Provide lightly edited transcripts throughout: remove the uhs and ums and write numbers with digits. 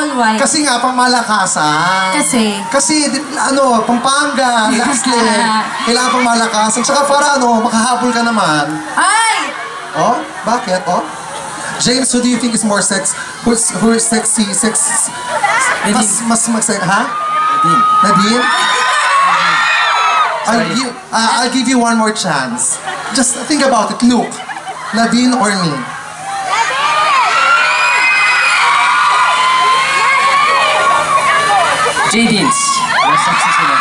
all white. Kasi nga, pangmalakasan. Kasi, Pampanga, last leg. Kailangan pangmalakasan. Tsaka para makahabol ka naman. Ay! Oh? Bakit? Oh? James, who do you think is more who is sexy? Mas ha? Nadine? I'll give you one more chance. Just think about it. Look, Nadine or me? J-Deans. Mas sexy sila.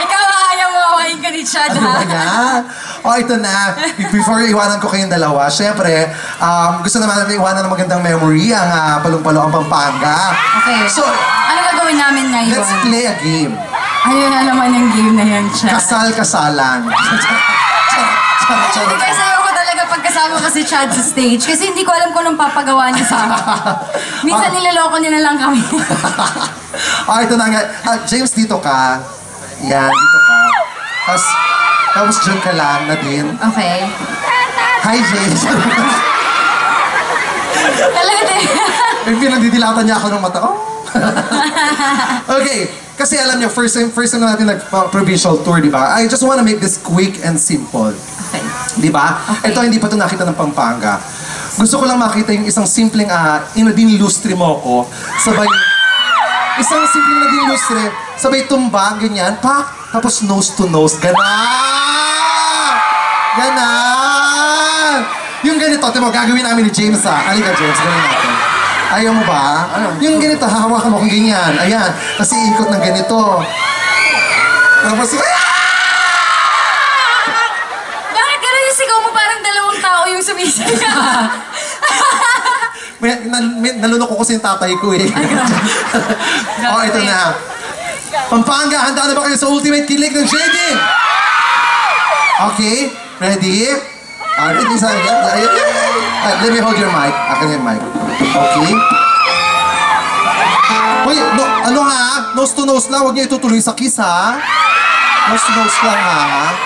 Ikaw ayaw mo awayin ka ni Chad, ha? O, ito na. Before iwanan ko kayong dalawa, syempre, gusto naman natin iwanan ng magandang memory ang Palong-Palo ang Pampanga. Okay. So, ano gagawin namin ngayon? let's play a game. Ayun na naman yung game na yan, Chad. Kasal-kasalan. Hindi kasi ayoko talaga pagkasama ko si Chad sa stage kasi hindi ko alam kung anong papagawa niya sa akin. Minsan niloloko niya na lang kami. Ito na nga. James, dito ka. Yan, dito ka. Tapos dyan ka lang, Nadine. Okay. Hi, James. Talaga din. Pinagdidilatan niya ako ng mata. Oh. Okay. Kasi alam niyo, first time na natin nag-provincial tour, di ba? I just wanna make this quick and simple. Okay. Di ba? Okay. Ito, hindi pa ito nakita ng Pampanga. Gusto ko lang makita yung isang simpleng dinilustri mo ko. Isang simpleng na dinilustri, sabay tumba, ganyan, pak, tapos nose to nose, ganan! Ganan! Yung ganito, timo, gagawin namin ni James, ha? Halika, James, gawin natin. Ayaw mo ba? Yung ganito, hahawakan mo kung ganyan. Ayan, kasi ikot ng ganito. Tapos, Bakit gano'n yung sigaw mo parang dalawang tao yung sumisayaw? nalunok ko kasi yung tatay ko eh. Oh, ito na. Pampanga, handa na ba kayo sa ultimate kilig ng J-Dean? Okay, ready? Ready sa let me hold your mic. Akin yung mic. Okay. Wait, nose to nose lang. Huwag niyo itutuloy sa kiss, ha? Nose to nose lang, ha?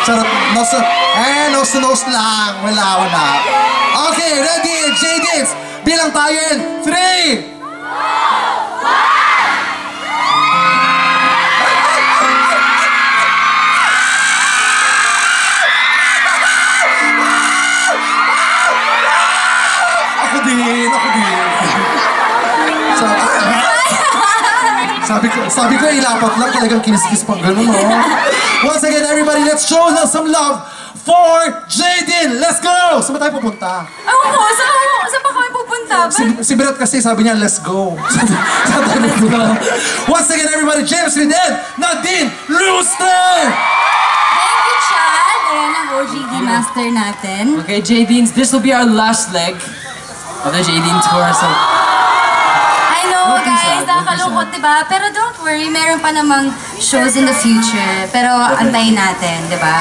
Charot, nose to nose lang. Wala. Okay, ready? J-Deans, bilang tayo in 3! Ako din. Sabi ko, ilapat lang talagang kinis-kiss pang gano'n, no? Once again, everybody, let's show them some love for J-Dean! Let's go! Saan ba tayo pupunta? Saan ba kami pupunta? Si Brett kasi sabi niya, let's go. Saan tayo pupunta? Once again, everybody, James Fidel, Nadine Lustre! Thank you, Chad. Ayan ang OGD master natin. Okay, J-Deans, this will be our last leg of the J-Dean tour, so... I know, guys, nakakalungkot, diba? Pero don't worry, meron pa namang shows in the future. Pero antayin natin, diba?